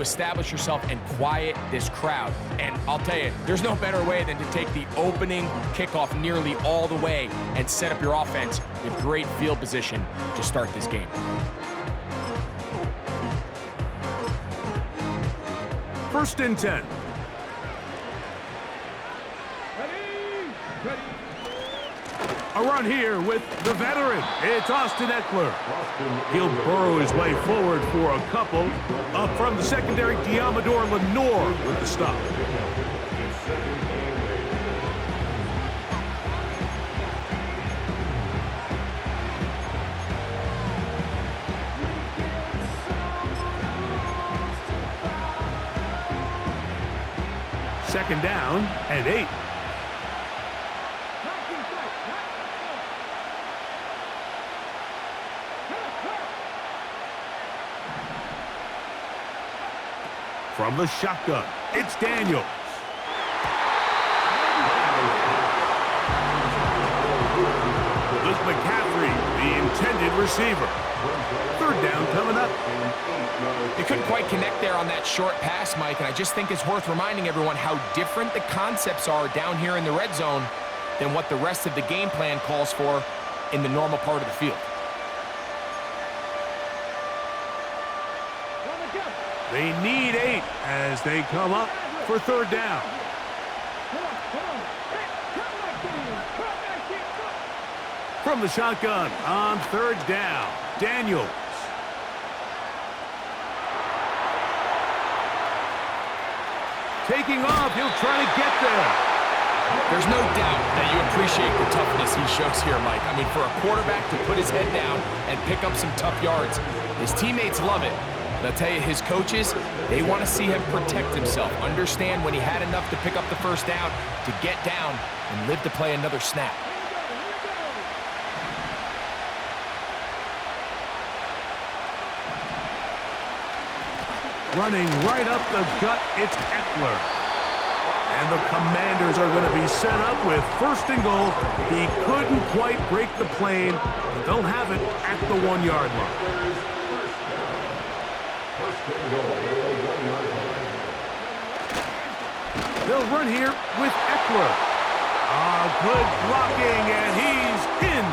establish yourself and quiet this crowd. And I'll tell you, there's no better way than to take the opening kickoff nearly all the way and set up your offense with great field position to start this game. First and 10. A run here with the veteran. It's Austin Eckler. He'll burrow his way forward for a couple. Up from the secondary, Diamador Lenore with the stop. Second down and 8. From the shotgun, it's Daniels. Luke McCaffrey, the intended receiver. Third down coming up. They couldn't quite connect there on that short pass, Mike, and I just think it's worth reminding everyone how different the concepts are down here in the red zone than what the rest of the game plan calls for in the normal part of the field. They need 8 as they come up for third down. From the shotgun on third down, Daniels. Taking off, he'll try to get there. There's no doubt that you appreciate the toughness he shows here, Mike. I mean, for a quarterback to put his head down and pick up some tough yards, his teammates love it. But I'll tell you, his coaches, they want to see him protect himself, understand when he had enough to pick up the first down, to get down and live to play another snap. Running right up the gut, it's Eckler. And the Commanders are going to be set up with first and goal. He couldn't quite break the plane, but they'll have it at the 1-yard line. They'll run here with Eckler. Good blocking, and he's in.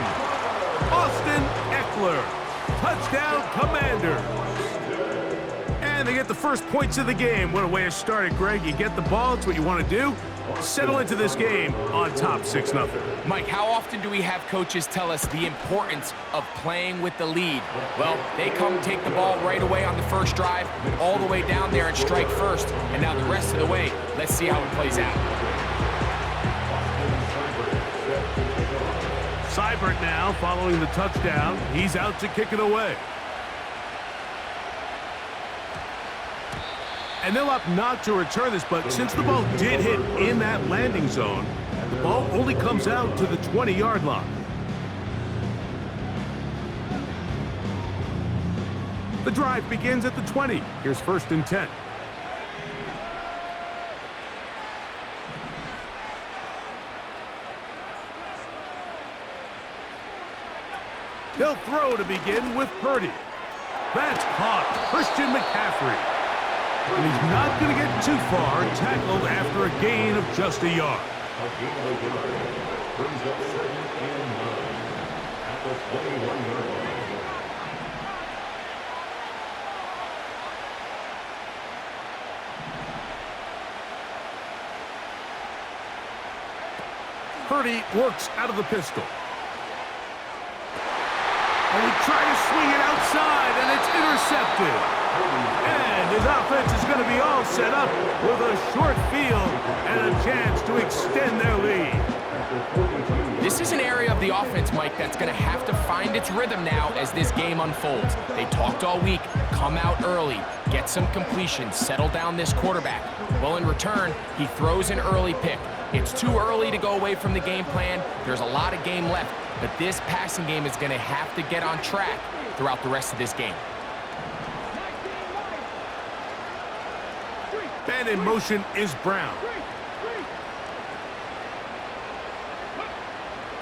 Austin Eckler. Touchdown, Commanders. And they get the first points of the game. What a way to start it, Greg. You get the ball. It's what you want to do. Settle into this game on top 6-0. Mike, how often do we have coaches tell us the importance of playing with the lead? Well, they come take the ball right away on the first drive, all the way down there and strike first. And now the rest of the way, let's see how it plays out. Seibert now following the touchdown. He's out to kick it away. And they'll opt not to return this, but since the ball did hit in that landing zone, the ball only comes out to the 20-yard line. The drive begins at the 20. Here's first and 10. He'll throw to begin with Purdy. That's caught. Christian McCaffrey. And he's not going to get too far, tackled after a gain of just a yard. Purdy works out of the pistol. And he tried to swing it outside, and it's intercepted. And his offense is going to be all set up with a short field and a chance to extend their lead. This is an area of the offense, Mike, that's going to have to find its rhythm now as this game unfolds. They talked all week, come out early, get some completion, settle down this quarterback. Well, in return, he throws an early pick. It's too early to go away from the game plan. There's a lot of game left, but this passing game is going to have to get on track throughout the rest of this game. And in motion is Brown.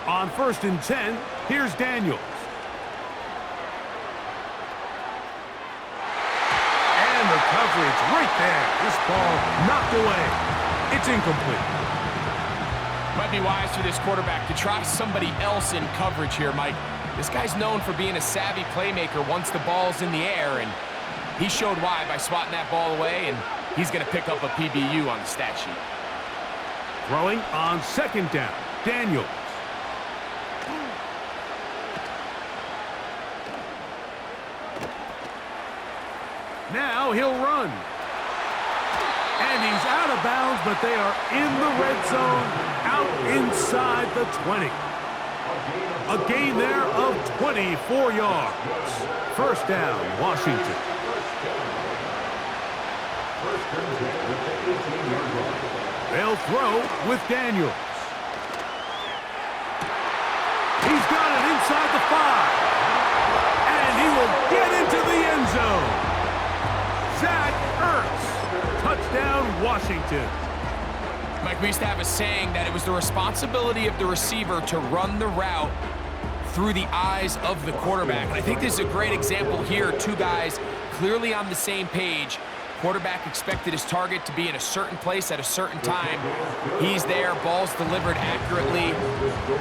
On first and 10, here's Daniels. And the coverage coverage right there. This ball knocked away. It's incomplete. Might be wise for this quarterback to try somebody else in coverage here, Mike. This guy's known for being a savvy playmaker once the ball's in the air, and he showed why by swatting that ball away, and he's going to pick up a PBU on the stat sheet. Throwing on second down, Daniels. Now he'll run. And he's out of bounds, but they are in the red zone, out inside the 20. A gain there of 24 yards. First down, Washington. They'll throw with Daniels. He's got it inside the 5. And he will get into the end zone. Zach Ertz. Touchdown, Washington. Mike, we used to have a saying that it was the responsibility of the receiver to run the route through the eyes of the quarterback. And I think this is a great example here. Two guys clearly on the same page. Quarterback expected his target to be in a certain place at a certain time. He's there, ball's delivered accurately.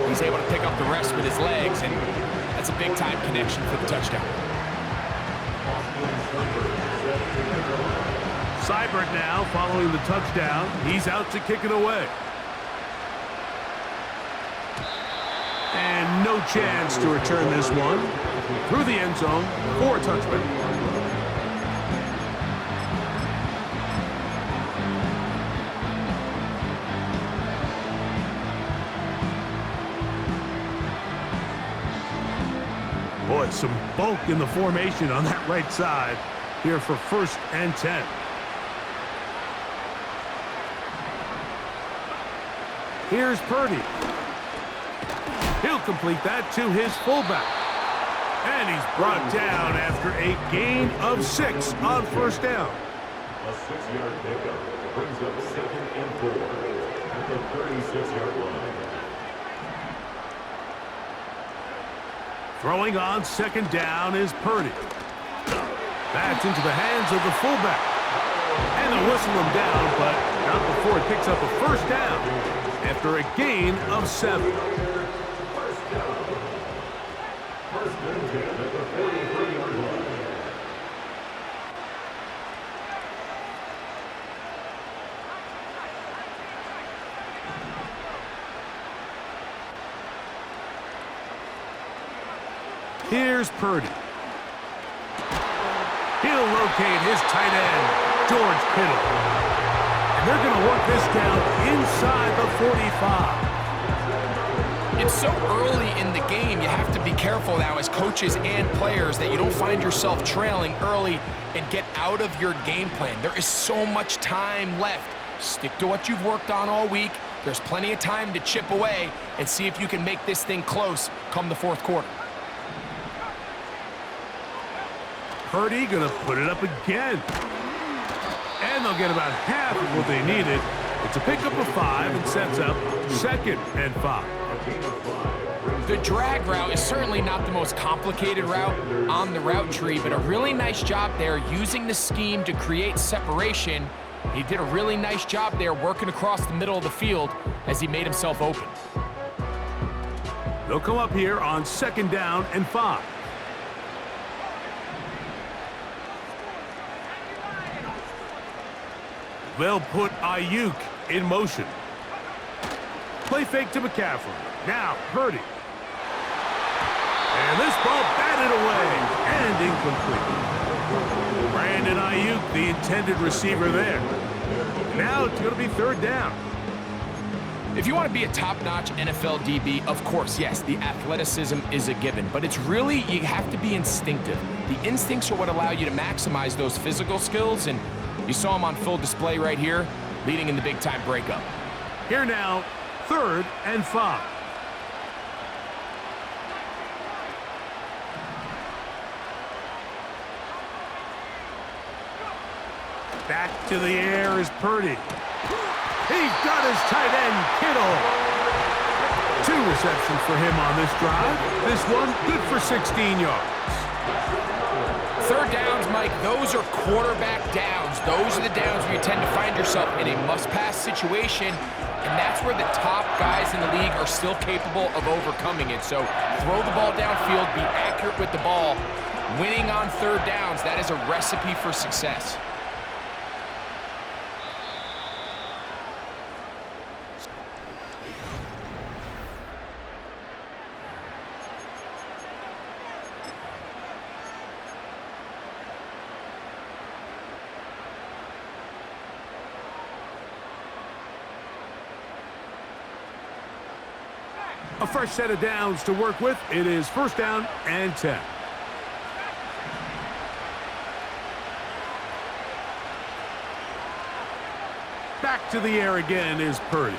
He's able to pick up the rest with his legs, and that's a big-time connection for the touchdown. Seibert now following the touchdown. He's out to kick it away. And no chance to return this one. Through the end zone for a touchback. Boy, some bulk in the formation on that right side here for 1st and 10. Here's Purdy. He'll complete that to his fullback. And he's brought down after a gain of 6 on 1st down. A 6-yard pickup brings up 2nd and 4 at the 36-yard line. Throwing on 2nd down is Purdy. That's into the hands of the fullback. And they'll whistle him down, but not before it picks up a 1st down after a gain of 7. First and 10 at the 43-yard line. Here's Purdy. He'll locate his tight end, George Kittle. And they're going to work this down inside the 45. It's so early in the game, you have to be careful now as coaches and players that you don't find yourself trailing early and get out of your game plan. There is so much time left. Stick to what you've worked on all week. There's plenty of time to chip away and see if you can make this thing close come the 4th quarter. Purdy going to put it up again. And they'll get about half of what they needed. It's a pickup of 5 and sets up 2nd and 5. The drag route is certainly not the most complicated route on the route tree, but a really nice job there using the scheme to create separation. He did a really nice job there working across the middle of the field as he made himself open. They'll come up here on 2nd down and 5. They'll put Ayuk in motion. Play fake to McCaffrey. Now Purdy. And this ball batted away and incomplete. Brandon Ayuk, the intended receiver there. Now it's going to be 3rd down. If you want to be a top-notch NFL DB, of course, yes, the athleticism is a given, but it's really, you have to be instinctive. The instincts are what allow you to maximize those physical skills, and you saw him on full display right here, leading in the big-time breakup. Here now, 3rd and 5. Back to the air is Purdy. He's got his tight end, Kittle. 2 receptions for him on this drive. This one good for 16 yards. 3rd downs, Mike. Mike, those are quarterback downs. Those are the downs where you tend to find yourself in a must-pass situation, and that's where the top guys in the league are still capable of overcoming it. So throw the ball downfield, be accurate with the ball. Winning on third downs, that is a recipe for success. A fresh set of downs to work with. It is first down and 10. Back to the air again is Purdy.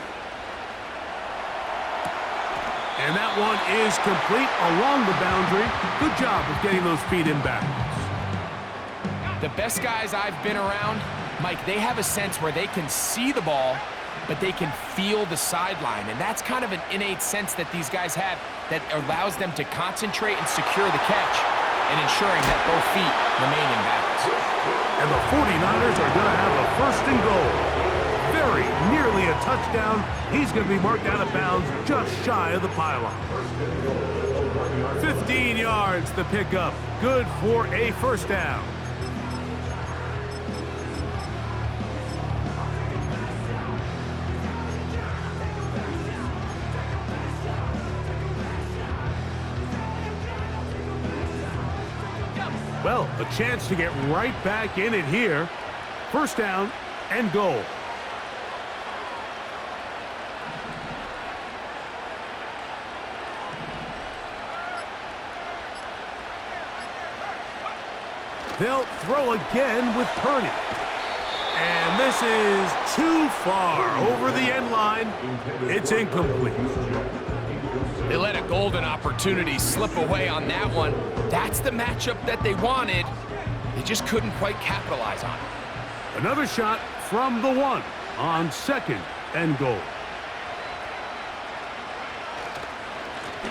And that one is complete along the boundary. Good job of getting those feet in bounds. The best guys I've been around, Mike, they have a sense where they can see the ball, but they can feel the sideline. And that's kind of an innate sense that these guys have that allows them to concentrate and secure the catch and ensuring that both feet remain in bounds. And the 49ers are going to have a first and goal. Very nearly a touchdown. He's going to be marked out of bounds just shy of the pylon. 15 yards the pickup. Good for a first down. Well, a chance to get right back in it here. First down and goal. They'll throw again with Purdy. And this is too far over the end line. It's incomplete. They let a golden opportunity slip away on that one. That's the matchup that they wanted. They just couldn't quite capitalize on it. Another shot from the one on second and goal.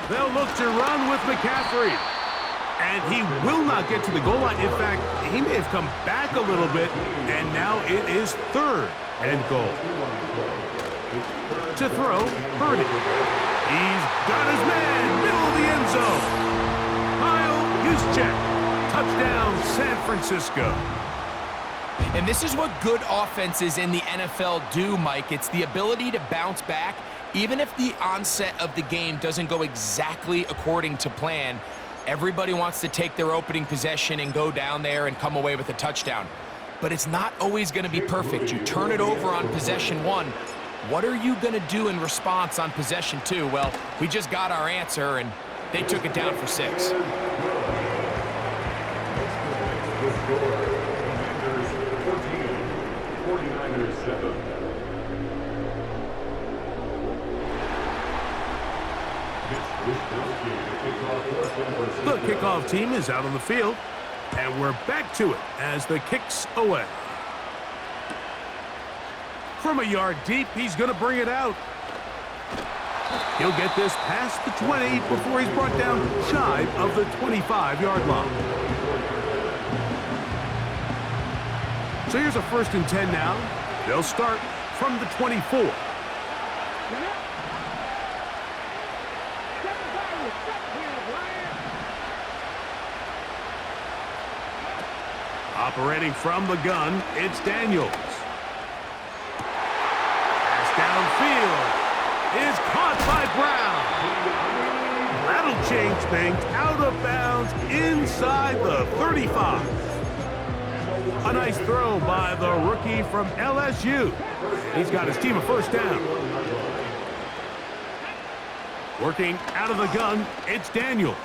They'll look to run with McCaffrey. And he will not get to the goal line. In fact, he may have come back a little bit, and now it is third and goal. To throw, Purdy. He's got his man, middle of the end zone. Kyle Juszczyk, touchdown San Francisco. And this is what good offenses in the NFL do, Mike. It's the ability to bounce back, even if the onset of the game doesn't go exactly according to plan. Everybody wants to take their opening possession and go down there and come away with a touchdown. But it's not always going to be perfect. You turn it over on possession one. What are you going to do in response on possession two? Well, we just got our answer, and they took it down for 6. The kickoff team is out on the field, and we're back to it as the kick's away. From a yard deep, he's going to bring it out. He'll get this past the 20 before he's brought down shy of the 25-yard line. So here's a first and 10 now. They'll start from the 24. Operating from the gun, it's Daniels. Pass downfield is caught by Brown. That'll change things. Out of bounds inside the 35. A nice throw by the rookie from LSU. He's got his team a first down. Working out of the gun, it's Daniels.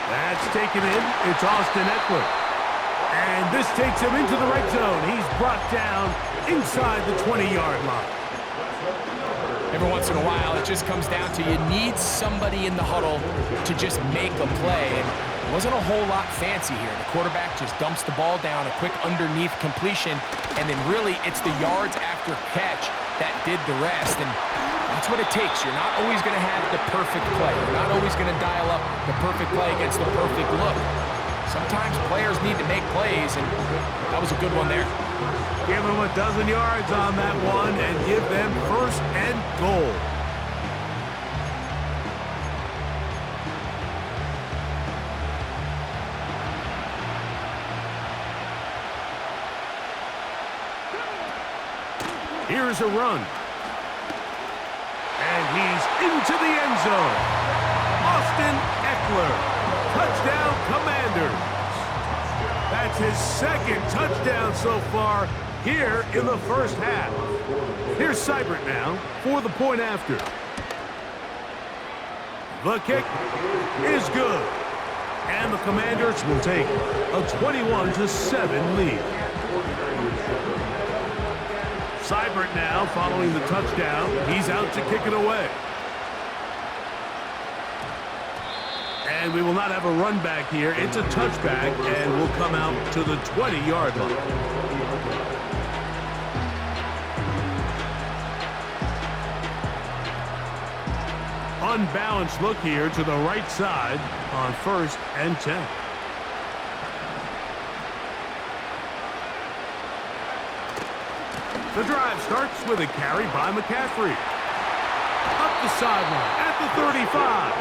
That's taken in. It's Austin Eckler. And this takes him into the red zone. He's brought down inside the 20-yard line. Every once in a while, it just comes down to you need somebody in the huddle to just make a play. And it wasn't a whole lot fancy here. The quarterback just dumps the ball down, a quick underneath completion, and then really it's the yards after catch that did the rest. And that's what it takes. You're not always going to have the perfect play. You're not always going to dial up the perfect play against the perfect look. Sometimes players need to make plays, and that was a good one there. Give them a dozen yards on that one and give them first and goal. Here's a run. And he's into the end zone. Austin Eckler. Touchdown, Commanders. That's his second touchdown so far here in the first half. Here's Seibert now for the point after. The kick is good. And the Commanders will take a 21-7 lead. Seibert now following the touchdown. He's out to kick it away. And we will not have a run back here. It's a touchback, and we'll come out to the 20-yard line. Unbalanced look here to the right side on 1st and 10. The drive starts with a carry by McCaffrey. Up the sideline at the 35.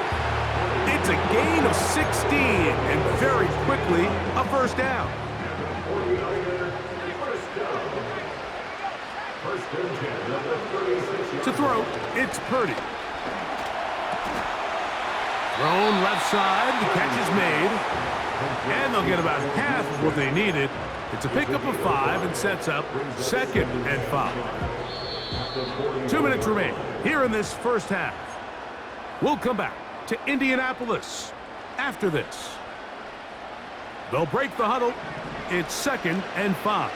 It's a gain of 16, and very quickly, a first down. To throw, it's Purdy. Thrown left side, the catch is made. And they'll get about half of what they needed. It's a pickup of 5 and sets up 2nd and 5. 2 minutes remain here in this first half. We'll come back to Indianapolis after this. They'll break the huddle. It's 2nd and 5.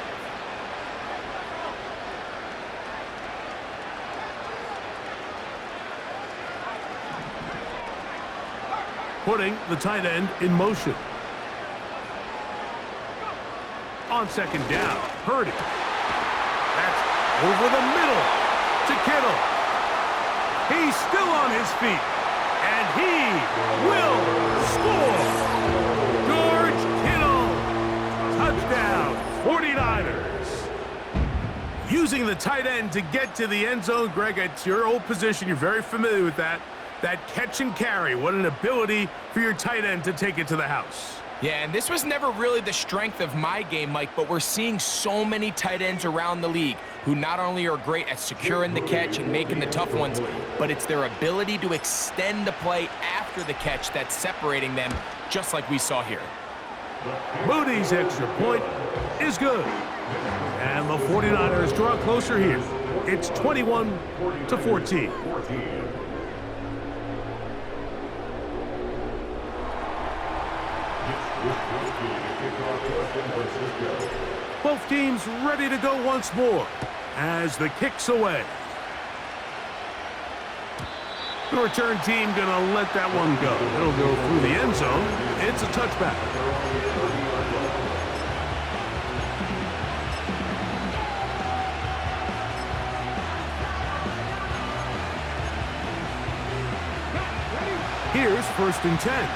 Putting the tight end in motion. On 2nd down, Purdy. That's over the middle to Kittle. He's still on his feet, and he will score. George Kittle, touchdown, 49ers. Using the tight end to get to the end zone, Greg, it's your old position. You're very familiar with that. That catch and carry, what an ability for your tight end to take it to the house. Yeah, and this was never really the strength of my game, Mike, but we're seeing so many tight ends around the league who not only are great at securing the catch and making the tough ones, but it's their ability to extend the play after the catch that's separating them, just like we saw here. Moody's extra point is good. And the 49ers draw closer here. It's 21-14. Both teams ready to go once more as the kick's away. The return team gonna let that one go. It'll go through the end zone. It's a touchback. Here's 1st and 10.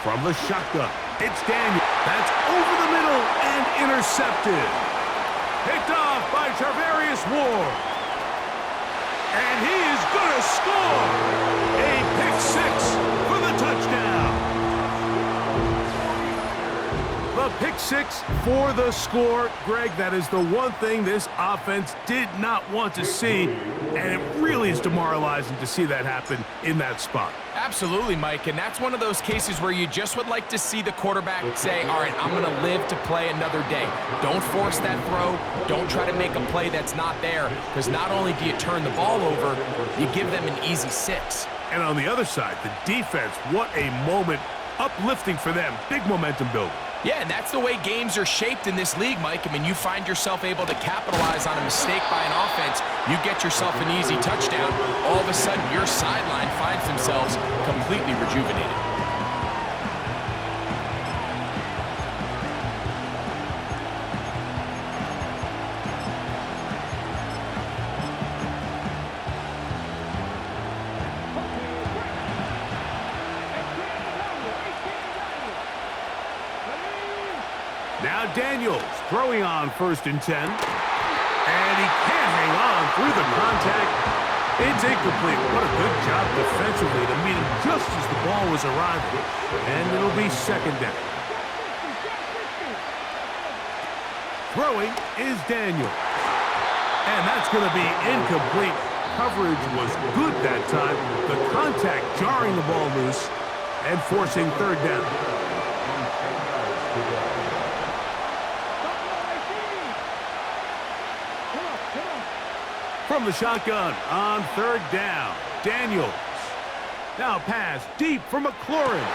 From the shotgun, it's Daniel. That's over the middle and intercepted. Picked off by Charvarius Ward. And he is going to score. A pick 6 for the touchdown. The pick 6 for the score. Greg, that is the one thing this offense did not want to see, and it really is demoralizing to see that happen in that spot. Absolutely, Mike, and that's one of those cases where you just would like to see the quarterback say, all right, I'm going to live to play another day. Don't force that throw. Don't try to make a play that's not there, because not only do you turn the ball over, you give them an easy 6. And on the other side, the defense, what a moment, uplifting for them, big momentum building. Yeah, and that's the way games are shaped in this league, Mike. I mean, you find yourself able to capitalize on a mistake by an offense, you get yourself an easy touchdown, all of a sudden your sideline finds themselves completely rejuvenated. Now Daniels throwing on 1st and 10. And he can't hang on through the contact. It's incomplete. What a good job defensively to meet him just as the ball was arriving. And it'll be 2nd down. Throwing is Daniels. And that's going to be incomplete. Coverage was good that time. The contact jarring the ball loose and forcing 3rd down. From the shotgun on 3rd down, Daniels. Now pass deep for McLaurin.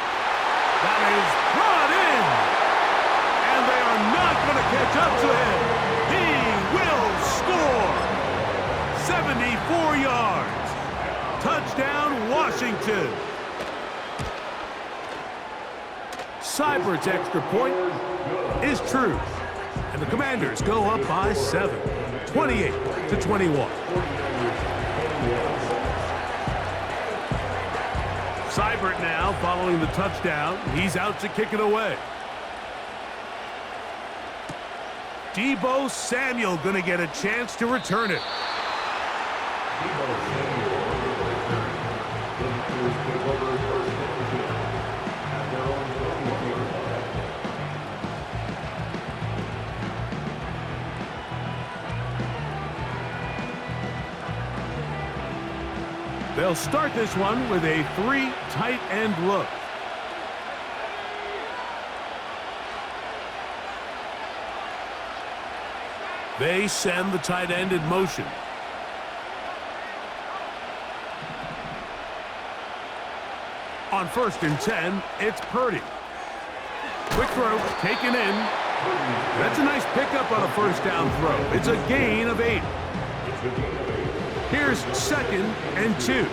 That is brought in. And they are not going to catch up to him. He will score. 74 yards. Touchdown, Washington. Seibert's extra point is true. And the Commanders go up by 7, 28-21. Seibert now following the touchdown. He's out to kick it away. Deebo Samuel going to get a chance to return it. They'll start this one with a 3 tight end look. They send the tight end in motion. On 1st and 10, it's Purdy. Quick throw, taken in. That's a nice pickup on a 1st down throw. It's a gain of 8. Here's 2nd and 2.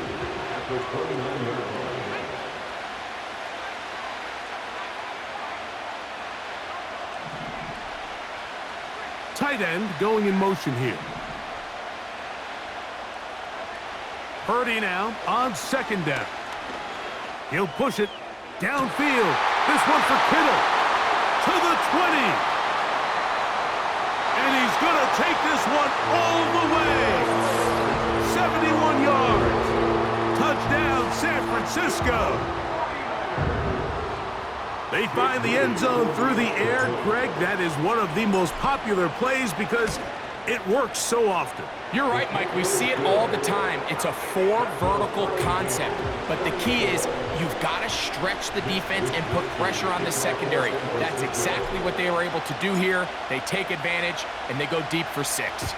Tight end going in motion here. Purdy now on 2nd down. He'll push it downfield. This one for Kittle to the 20. And he's going to take this one all the way. 71 yards. Touchdown, San Francisco. They find the end zone through the air. Greg, that is one of the most popular plays because it works so often. You're right, Mike. We see it all the time. It's a 4 vertical concept. But the key is you've got to stretch the defense and put pressure on the secondary. That's exactly what they were able to do here. They take advantage, and they go deep for 6.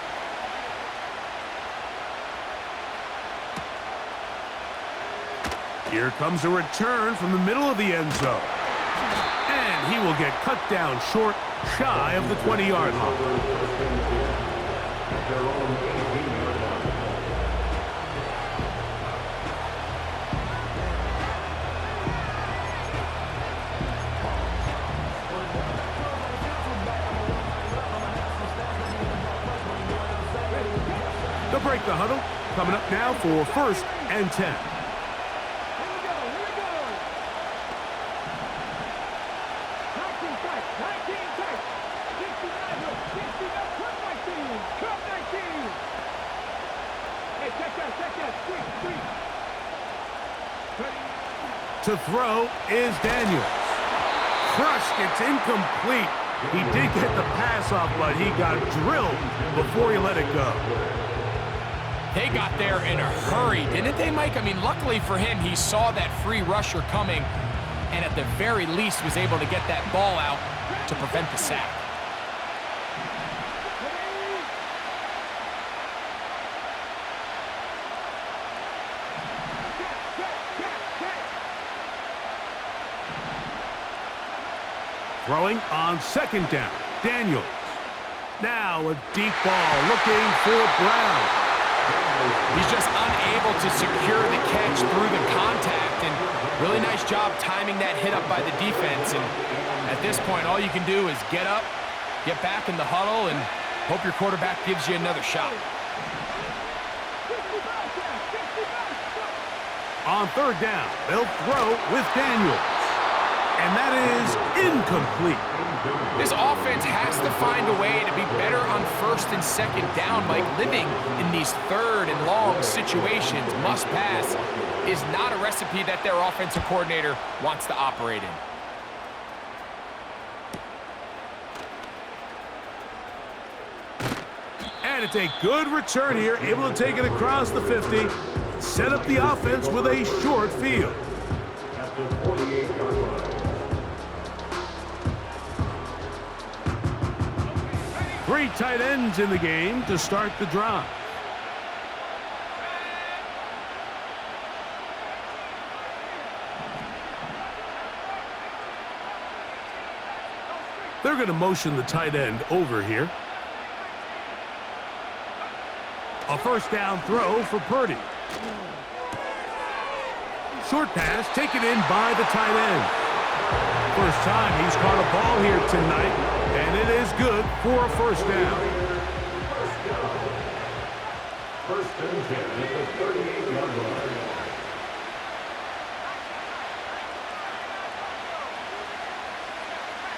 Here comes a return from the middle of the end zone. And he will get cut down short, shy of the 20-yard line. They'll break the huddle. Coming up now for 1st and 10. To throw is Daniels. Crushed, it's incomplete. He did get the pass off, but he got drilled before he let it go. They got there in a hurry, didn't they, Mike? I mean, luckily for him, he saw that free rusher coming, and at the very least was able to get that ball out to prevent the sack. Throwing on 2nd down, Daniels. Now a deep ball looking for Brown. He's just unable to secure the catch through the contact, and really nice job timing that hit up by the defense. And at this point, all you can do is get up, get back in the huddle, and hope your quarterback gives you another shot. On 3rd down, they'll throw with Daniels. And that is incomplete. This offense has to find a way to be better on first and second down. Like, living in these third and long situations, must pass, is not a recipe that their offensive coordinator wants to operate in. And it's a good return here, able to take it across the 50, set up the offense with a short field. At the 48-yard line. 3 tight ends in the game to start the drive. They're going to motion the tight end over here. A first down throw for Purdy. Short pass taken in by the tight end. First time he's caught a ball here tonight, and it is good for a first down. First and 10 at the 38-yard line.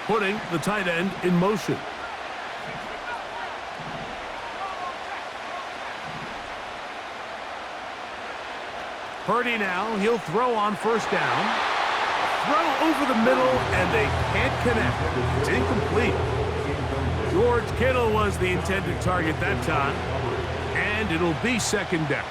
Putting the tight end in motion. Purdy now, he'll throw on first down. Throw over the middle, and they can't connect. It's incomplete. George Kittle was the intended target that time, and it'll be second down.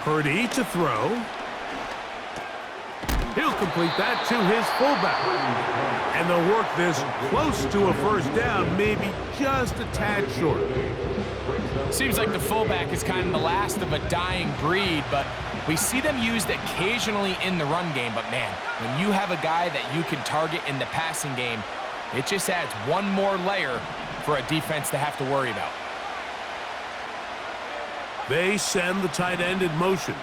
Purdy to throw. He'll complete that to his fullback. And they'll work this close to a first down, maybe just a tad short. Seems like the fullback is kind of the last of a dying breed, but we see them used occasionally in the run game. But man, when you have a guy that you can target in the passing game, it just adds one more layer for a defense to have to worry about. They send the tight end in motion.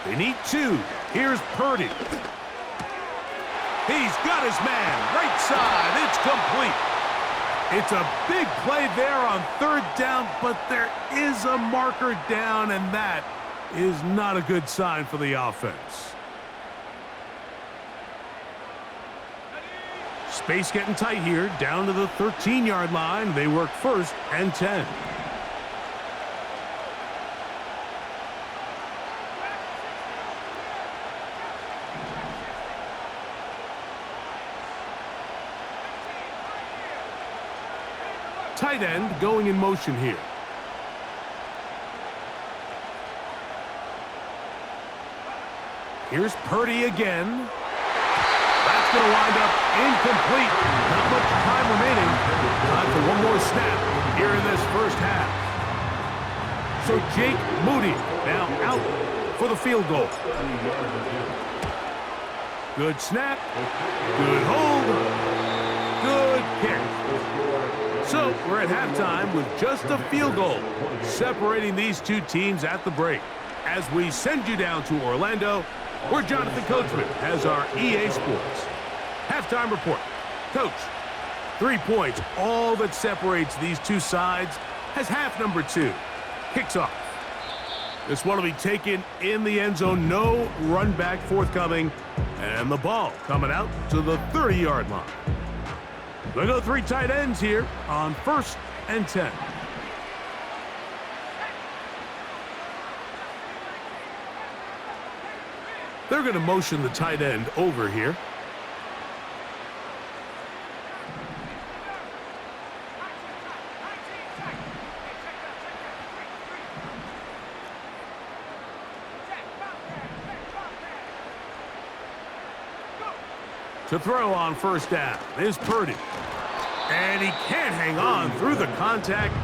They need 2. Here's Purdy. He's got his man. Right side. It's complete. It's a big play there on third down, but there is a marker down, and that is not a good sign for the offense. Space getting tight here, down to the 13-yard line. They work first and 10. Tight end going in motion here. Here's Purdy again. That's going to wind up incomplete. Not much time remaining. Time for one more snap here in this first half. So Jake Moody now out for the field goal. Good snap. Good hold. Good kick. So we're at halftime with just a field goal separating these two teams at the break. As we send you down to Orlando, where Jonathan Coachman has our EA Sports halftime report. Coach, 3 points, all that separates these two sides, as half number 2 kicks off. This one will be taken in the end zone, no run back forthcoming, and the ball coming out to the 30-yard line. We'll go 3 tight ends here on first and 10. They're going to motion the tight end over here. To throw on first down is Purdy. And he can't hang on through the contact.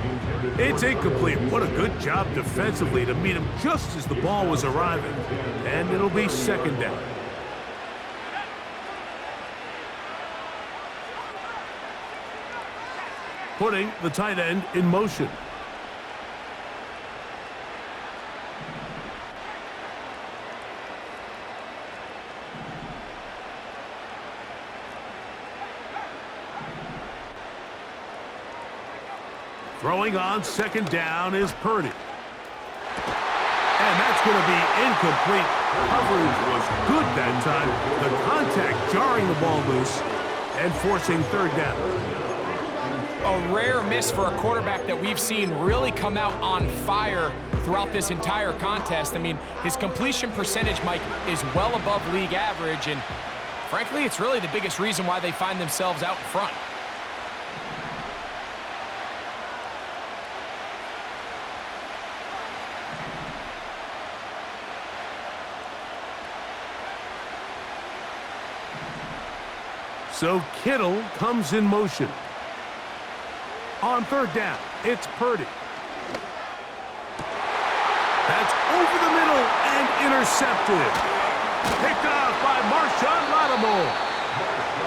It's incomplete. What a good job defensively to meet him just as the ball was arriving. And it'll be second down. Putting the tight end in motion. Throwing on second down is Purdy. And that's going to be incomplete. Coverage was good that time. The contact jarring the ball loose and forcing third down. A rare miss for a quarterback that we've seen really come out on fire throughout this entire contest. I mean, his completion percentage, Mike, is well above league average, and frankly, it's really the biggest reason why they find themselves out in front. So Kittle comes in motion. On third down, it's Purdy. That's over the middle and intercepted. Picked off by Marshawn Lattimore.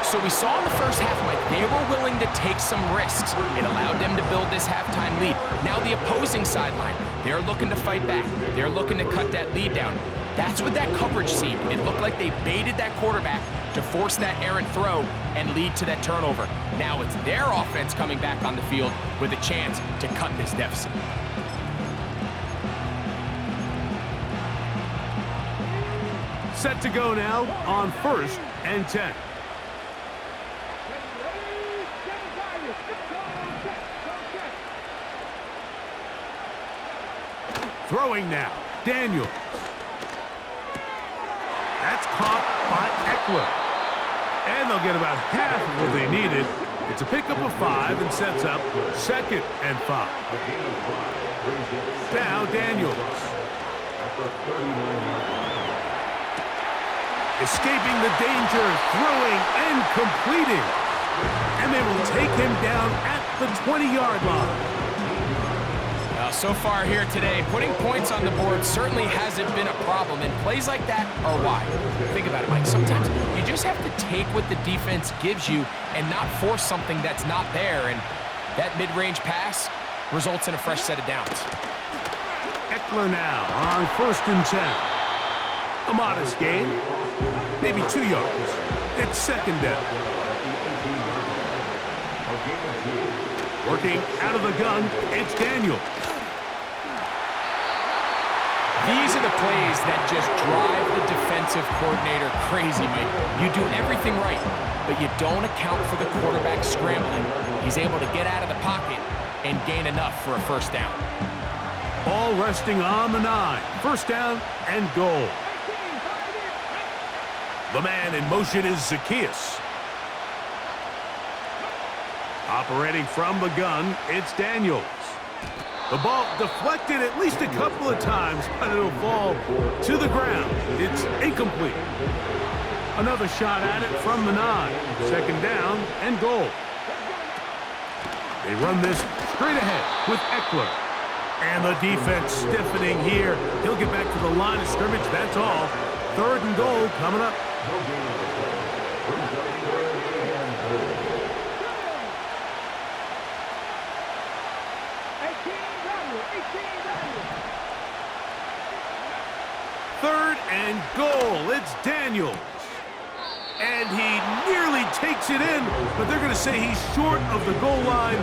So we saw in the first half, Mike, they were willing to take some risks. It allowed them to build this halftime lead. Now the opposing sideline, they're looking to fight back. They're looking to cut that lead down. That's what that coverage seemed. It looked like they baited that quarterback to force that errant throw and lead to that turnover. Now it's their offense coming back on the field with a chance to cut this deficit. Set to go now on 1st and 10. Throwing now, Daniels. That's caught by Eckler. And they'll get about half of what they needed. It's a pickup of 5 and sets up 2nd and 5. Now Daniels. Escaping the danger, throwing and completing. And they will take him down at the 20-yard line. So far here today, putting points on the board certainly hasn't been a problem, and plays like that are why. Think about it, Mike. Sometimes you just have to take what the defense gives you and not force something that's not there, and that mid-range pass results in a fresh set of downs. Eckler now on 1st and 10. A modest gain, maybe 2 yards. It's 2nd down. Working out of the gun, it's Daniels. These are the plays that just drive the defensive coordinator crazy, Mike. You do everything right, but you don't account for the quarterback scrambling. He's able to get out of the pocket and gain enough for a first down. All resting on the 9. First down and goal. The man in motion is Zacchaeus. Operating from the gun, it's Daniels. The ball deflected at least a couple of times, but it'll fall to the ground. It's incomplete. Another shot at it from the 9. 2nd down and goal. They run this straight ahead with Eckler. And the defense stiffening here. He'll get back to the line of scrimmage, that's all. 3rd and goal coming up. Third and goal. It's Daniels. And he nearly takes it in, but they're going to say he's short of the goal line.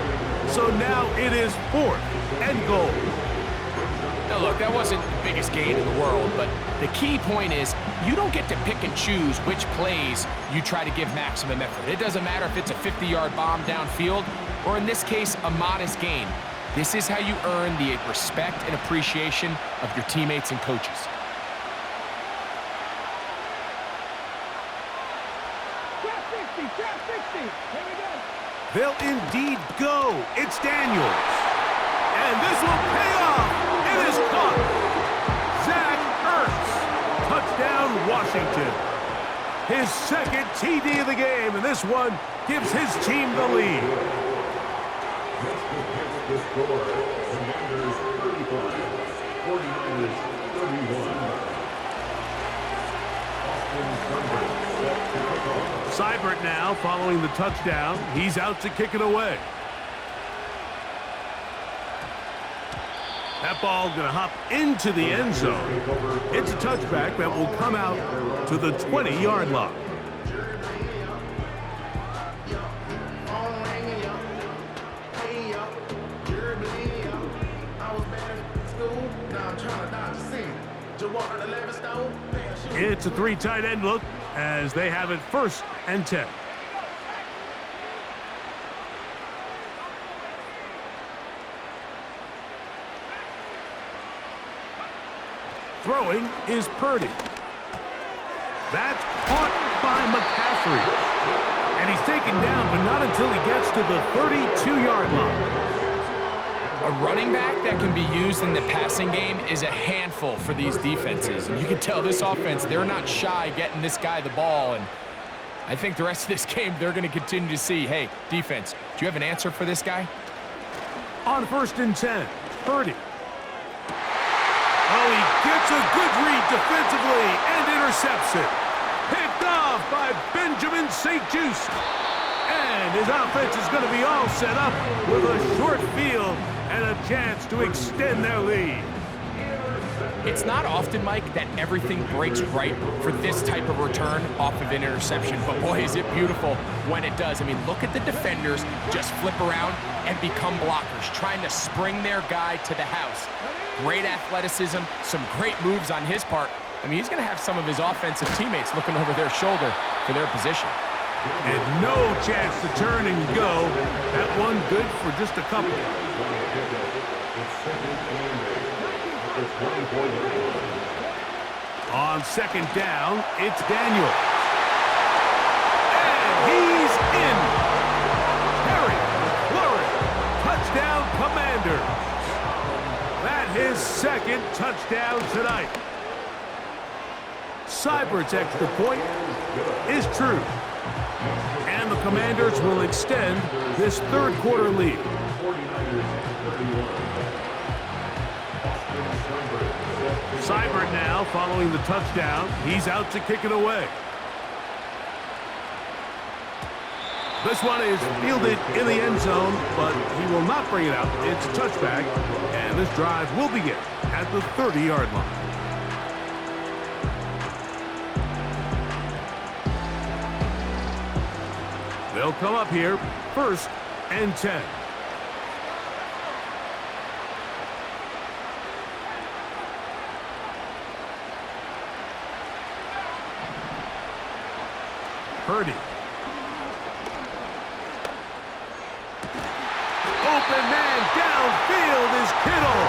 So now it is 4th and goal. Now look, that wasn't the biggest gain in the world, but the key point is you don't get to pick and choose which plays you try to give maximum effort. It doesn't matter if it's a 50-yard bomb downfield or, in this case, a modest gain. This is how you earn the respect and appreciation of your teammates and coaches. They'll indeed go. It's Daniels. And this will pay off. It is caught. Zach Ertz. Touchdown, Washington. His 2nd TD of the game, and this one gives his team the lead. The score, Commanders 35, 49ers 31. Seibert now following the touchdown. He's out to kick it away. That ball going to hop into the end zone. It's a touchback that will come out to the 20-yard line. It's a 3 tight end look as they have it 1st and 10. Throwing is Purdy. That's caught by McCaffrey. And he's taken down, but not until he gets to the 32-yard line. A running back that can be used in the passing game is a handful for these defenses. And you can tell this offense, they're not shy getting this guy the ball. And I think the rest of this game, they're going to continue to see, hey, defense, do you have an answer for this guy? On 1st and 10, Purdy. Oh, he gets a good read defensively and intercepts it. Picked off by Benjamin St-Juste. And his offense is going to be all set up with a short field and a chance to extend their lead. It's not often, Mike, that everything breaks right for this type of return off of an interception, but boy, is it beautiful when it does. I mean, look at the defenders just flip around and become blockers, trying to spring their guy to the house. Great athleticism, some great moves on his part. I mean, he's going to have some of his offensive teammates looking over their shoulder for their position. And no chance to turn and go. That one good for just a couple. On 2nd down, it's Daniel. And he's in. Terry McLaurin, touchdown Commander. That his 2nd touchdown tonight. Seibert's extra point is true. And the Commanders will extend this 3rd quarter lead. Seibert now following the touchdown. He's out to kick it away. This one is fielded in the end zone, but he will not bring it out. It's a touchback, and this drive will begin at the 30-yard line. They'll come up here, 1st and 10. Purdy. Open man downfield is Kittle.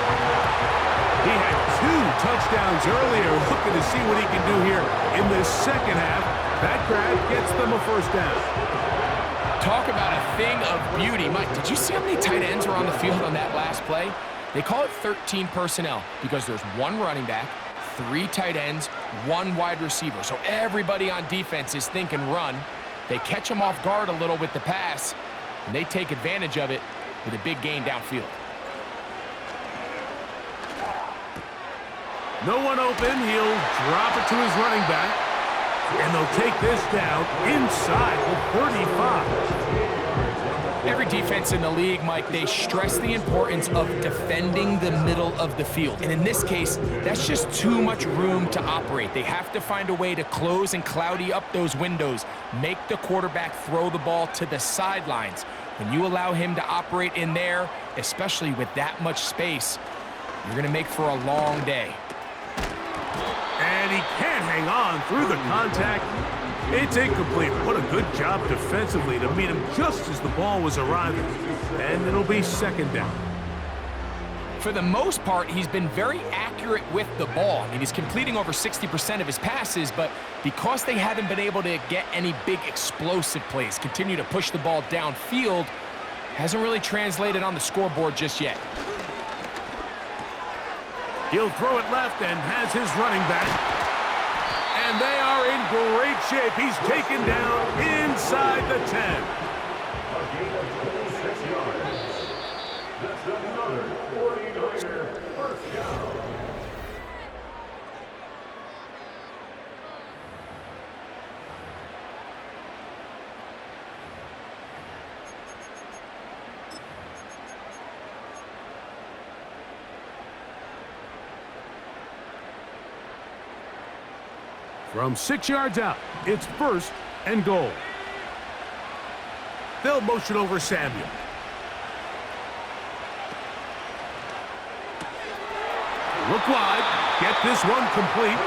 He had 2 touchdowns earlier, looking to see what he can do here in this 2nd half. That grab gets them a 1st down. Talk about a thing of beauty. Mike, did you see how many tight ends were on the field on that last play? They call it 13 personnel because there's 1 running back, 3 tight ends, 1 wide receiver. So everybody on defense is thinking run. They catch them off guard a little with the pass, and they take advantage of it with a big gain downfield. No one open. He'll drop it to his running back. And they'll take this down inside the 35. Every defense in the league, Mike, they stress the importance of defending the middle of the field. And in this case, that's just too much room to operate. They have to find a way to close and cloudy up those windows, make the quarterback throw the ball to the sidelines. When you allow him to operate in there, especially with that much space, you're going to make for a long day. And he can't hang on through the contact. It's incomplete. What a good job defensively to meet him just as the ball was arriving. And it'll be 2nd down. For the most part, he's been very accurate with the ball. I mean, he's completing over 60% of his passes, but because they haven't been able to get any big explosive plays, continue to push the ball downfield, hasn't really translated on the scoreboard just yet. He'll throw it left and has his running back. And they are in great shape. He's taken down inside the 10. A gain of 26 yards. That's another 49er 1st down. From 6 yards out, it's 1st and goal. They'll motion over Samuel. Look wide. get this one complete.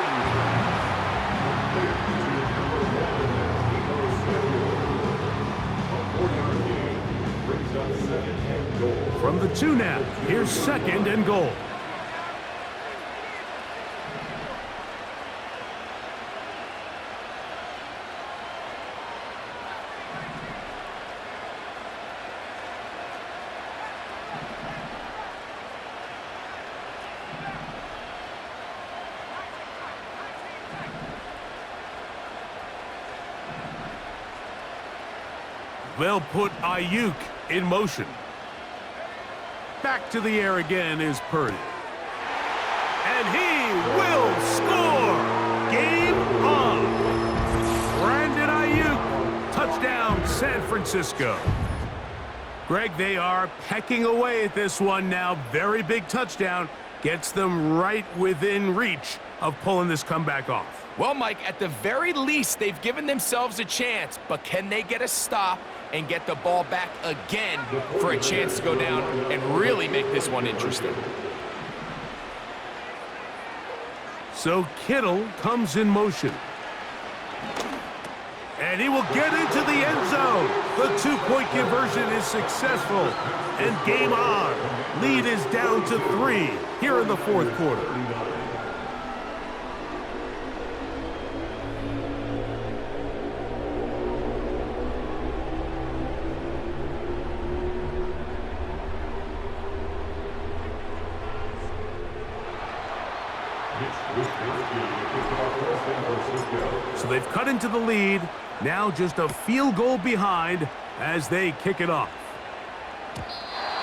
From the 2 now, here's 2nd and goal. They'll put Ayuk in motion. Back to the air again is Purdy. And he will score! Game on! Brandon Ayuk, touchdown San Francisco. Greg, they are pecking away at this one now. Very big touchdown. Gets them right within reach of pulling this comeback off. Well, Mike, at the very least, they've given themselves a chance, but can they get a stop and get the ball back again for a chance to go down and really make this one interesting? So Kittle comes in motion. And he will get into the end zone. The 2-point conversion is successful. And game on. Lead is down to 3 here in the 4th quarter. So they've cut into the lead. Now just a field goal behind as they kick it off.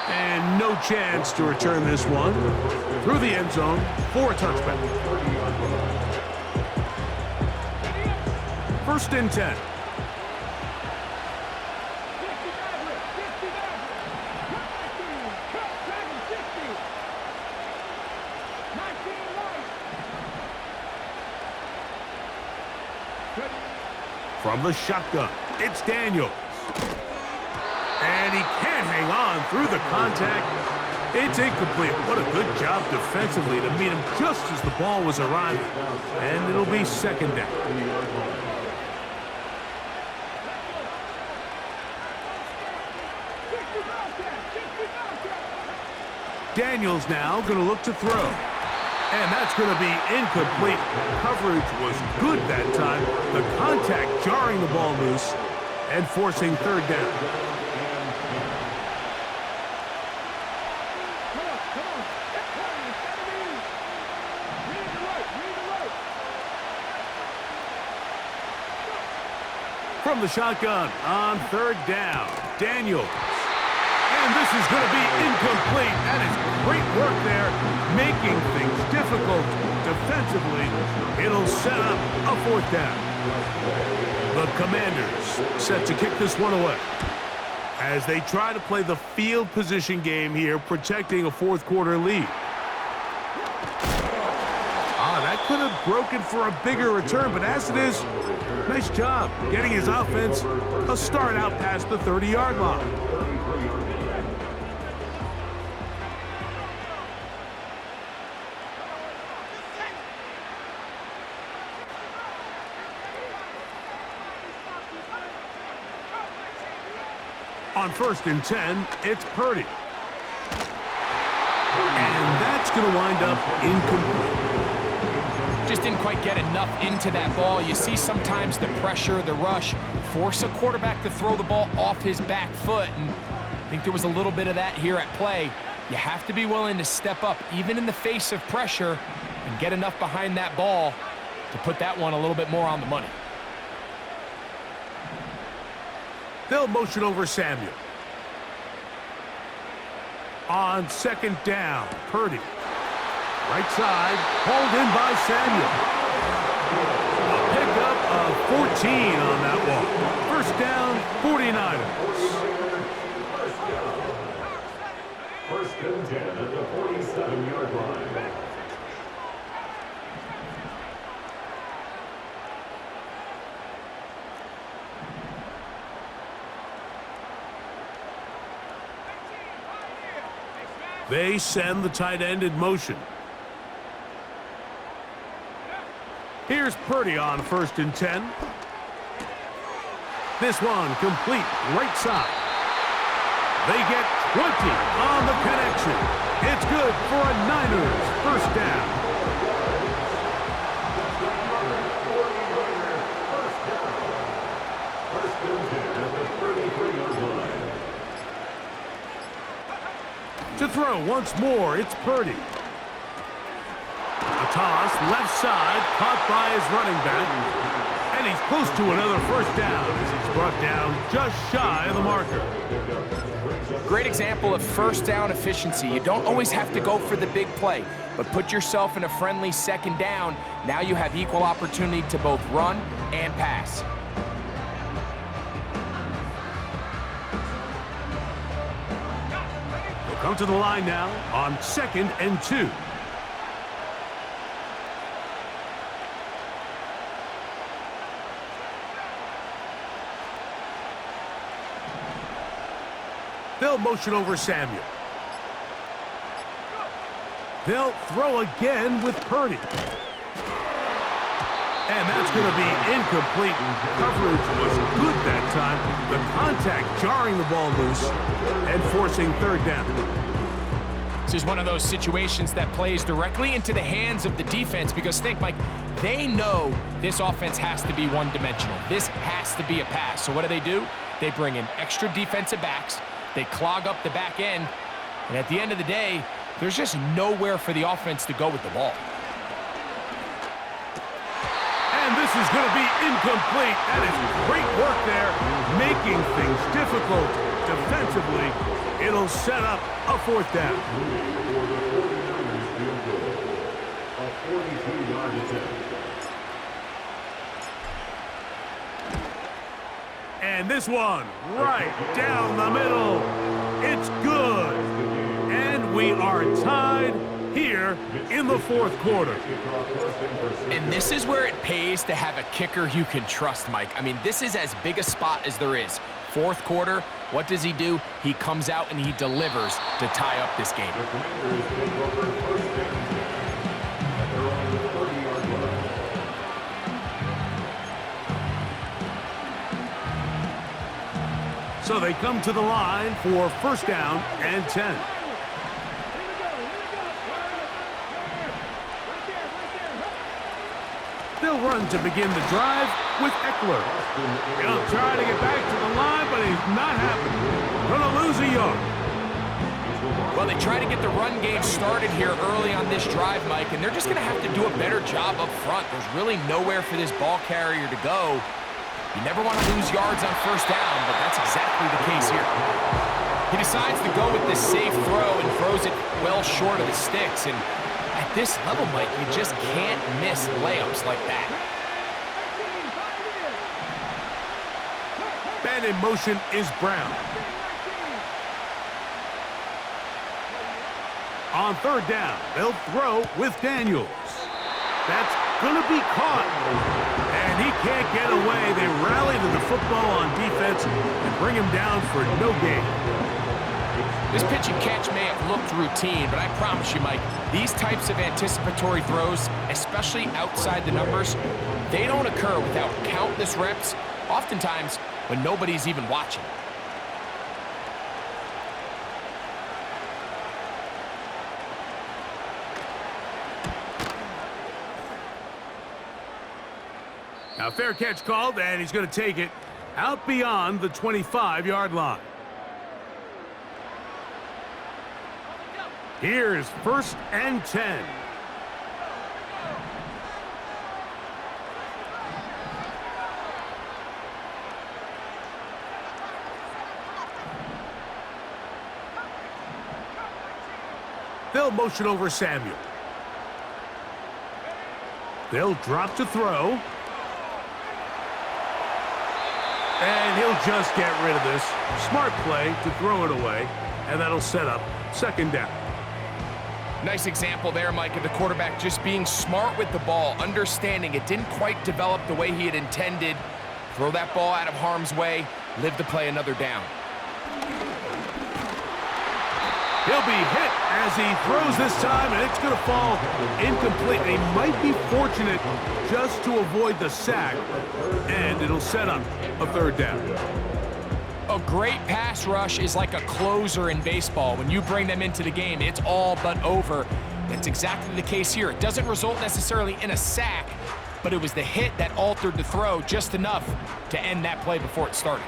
And no chance to return this one. Through the end zone for a touchback. 1st and 10. From the shotgun, it's Daniels. And he can't hang on through the contact. It's incomplete. What a good job defensively to meet him just as the ball was arriving. And it'll be 2nd down. Daniels now going to look to throw. And that's going to be incomplete. Coverage was good that time. The contact jarring the ball loose and forcing 3rd down. From the shotgun on 3rd down, Daniels. And this is going to be incomplete. That is great work there, making things difficult defensively. It'll set up a 4th down. The Commanders set to kick this one away as they try to play the field position game here, protecting a 4th quarter lead. That could have broken for a bigger return, but as it is, nice job getting his offense a start out past the 30-yard line. On 1st and 10, it's Purdy. And that's going to wind up incomplete. Just didn't quite get enough into that ball. You see sometimes the pressure, the rush, force a quarterback to throw the ball off his back foot. And I think there was a little bit of that here at play. You have to be willing to step up, even in the face of pressure, and get enough behind that ball to put that one a little bit more on the money. They'll motion over Samuel. On 2nd down, Purdy. Right side, hauled in by Samuel. A pickup of 14 on that one. 1st down, 49ers. 1st and 10 at the 47-yard line. They send the tight end in motion. Here's Purdy on 1st and 10. This one complete right side. They get 20 on the connection. It's good for a Niners first down. To throw once more, it's Purdy. A toss, left side, caught by his running back. And he's close to another first down as he's brought down just shy of the marker. Great example of first down efficiency. You don't always have to go for the big play, but put yourself in a friendly 2nd down. Now you have equal opportunity to both run and pass. They'll come to the line now on 2nd and 2. They'll motion over Samuel. They'll throw again with Purdy. And that's going to be incomplete. Coverage was good that time. The contact jarring the ball loose and forcing 3rd down. This is one of those situations that plays directly into the hands of the defense because think, Mike, they know this offense has to be one-dimensional. This has to be a pass. So what do? They bring in extra defensive backs. They clog up the back end, and at the end of the day, there's just nowhere for the offense to go with the ball. And this is going to be incomplete. That is great work there, making things difficult defensively. It'll set up a 4th down. A 42-yard attempt. And this one, right down the middle. It's good. And we are tied here in the 4th quarter. And this is where it pays to have a kicker you can trust, Mike. I mean, this is as big a spot as there is. 4th quarter, what does he do? He comes out and he delivers to tie up this game. So they come to the line for 1st down and 10. They'll run to begin the drive with Eckler. He'll try to get back to the line, but he's not happening. Gonna lose a yard. Well, they try to get the run game started here early on this drive, Mike, and they're just going to have to do a better job up front. There's really nowhere for this ball carrier to go. You never want to lose yards on 1st down, but that's exactly the case here. He decides to go with this safe throw and throws it well short of the sticks. And at this level, Mike, you just can't miss layups like that. Man in motion is Brown. On 3rd down, they'll throw with Daniels. That's going to be caught. And he can't get away. They rally to the football on defense and bring him down for no gain. This pitch and catch may have looked routine, but I promise you, Mike, these types of anticipatory throws, especially outside the numbers, they don't occur without countless reps, oftentimes when nobody's even watching. Now, fair catch called, and he's going to take it out beyond the 25-yard line. Here's 1st and 10. They'll motion over Samuel. They'll drop to throw. And he'll just get rid of this. Smart play to throw it away, and that'll set up 2nd down. Nice example there, Mike, of the quarterback just being smart with the ball, understanding it didn't quite develop the way he had intended. Throw that ball out of harm's way, live to play another down. He'll be hit as he throws this time, and it's going to fall incomplete. He might be fortunate just to avoid the sack, and it'll set up a third down. A great pass rush is like a closer in baseball. When you bring them into the game, it's all but over. That's exactly the case here. It doesn't result necessarily in a sack, but it was the hit that altered the throw just enough to end that play before it started.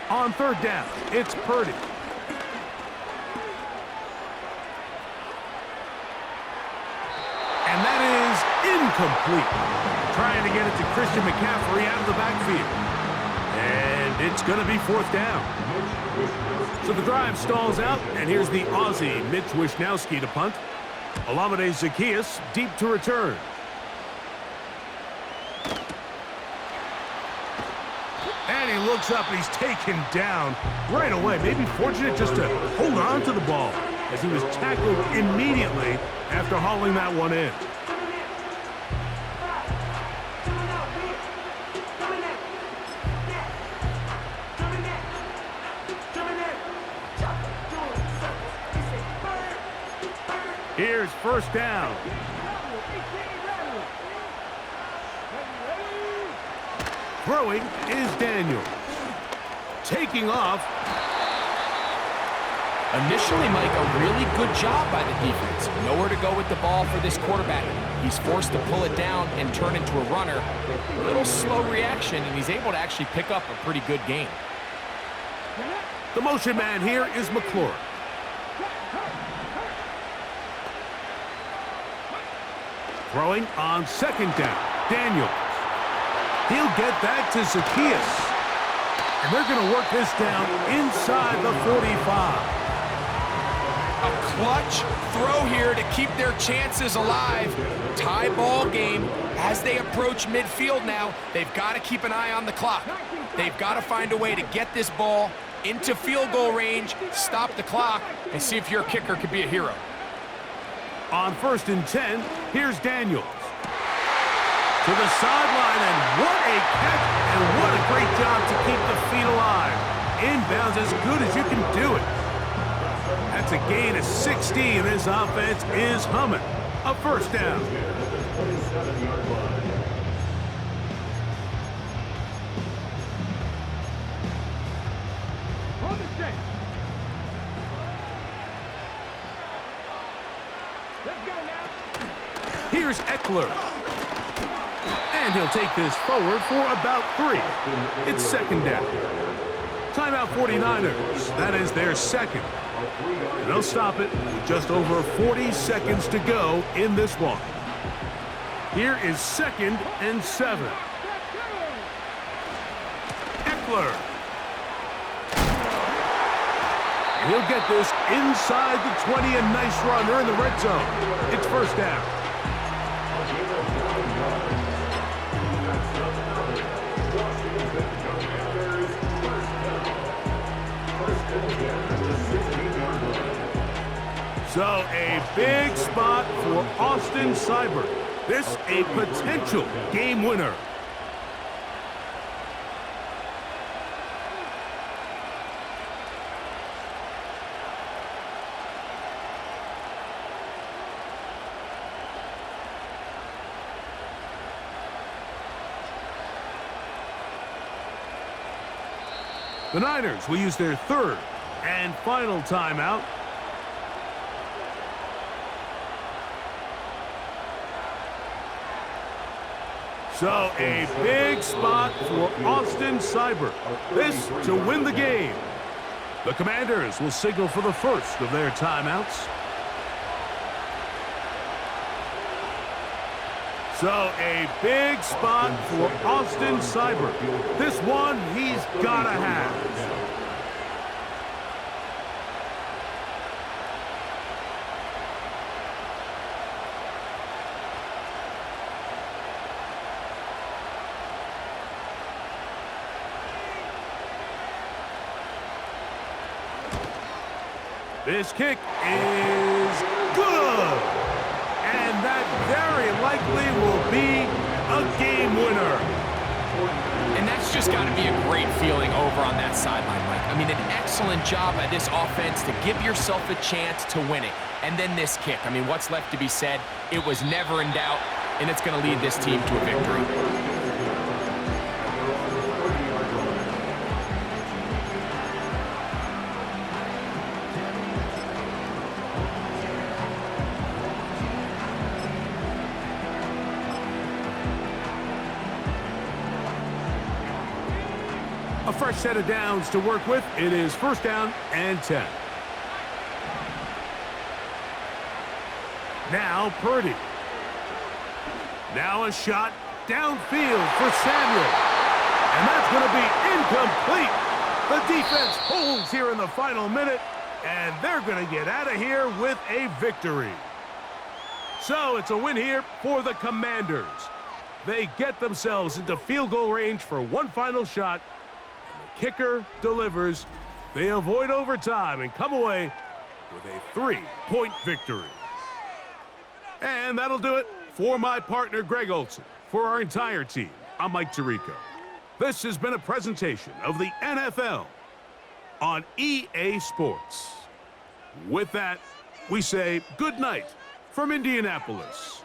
On third down, it's Purdy. And that is incomplete. Trying to get it to Christian McCaffrey out of the backfield. And it's going to be fourth down. So the drive stalls out, and here's the Aussie, Mitch Wishnowsky, to punt. Olamide Zaccheaus deep to return. And he looks up, and he's taken down right away. Maybe fortunate just to hold on to the ball as he was tackled immediately after hauling that one in. Here's first down. Throwing is Daniels. Taking off. Initially, Mike, a really good job by the defense. Nowhere to go with the ball for this quarterback. He's forced to pull it down and turn into a runner. A little slow reaction, and he's able to actually pick up a pretty good gain. The motion man here is McClure. Throwing on second down. Daniels. He'll get that to Zaccheaus. And they're going to work this down inside the 45. A clutch throw here to keep their chances alive. Tie ball game as they approach midfield now. They've got to keep an eye on the clock. They've got to find a way to get this ball into field goal range, stop the clock, and see if your kicker could be a hero. On 1st and 10, here's Daniels. To the sideline, and what a catch, and what a great job to keep the feet alive. Inbounds as good as you can do it. That's a gain of 60, and this offense is humming. A first down. Here's Eckler. And he'll take this forward for about 3. It's second down. Timeout 49ers. That is their second. And they'll stop it with just over 40 seconds to go in this one. Here is 2nd and 7. Eckler. And he'll get this inside the 20. A nice run. They're in the red zone. It's first down. So a big spot for Austin Seibert. This a potential game winner. The Niners will use their third and final timeout. So a big spot for Austin Seibert. This to win the game. The Commanders will signal for the first of their timeouts. So a big spot for Austin Seibert. This one he's got to have. This kick is good. And that very likely will be a game winner. And that's just got to be a great feeling over on that sideline, Mike. I mean, an excellent job by this offense to give yourself a chance to win it. And then this kick. I mean, what's left to be said? It was never in doubt, and it's going to lead this team to a victory. A fresh set of downs to work with. It is 1st down and 10. Now Purdy. Now a shot downfield for Samuel. And that's going to be incomplete. The defense holds here in the final minute, and they're going to get out of here with a victory. So it's a win here for the Commanders. They get themselves into field goal range for one final shot. Kicker delivers. They avoid overtime and come away with a 3-point victory. And that'll do it for my partner, Greg Olson. For our entire team, I'm Mike Tirico. This has been a presentation of the NFL on EA Sports. With that, we say good night from Indianapolis.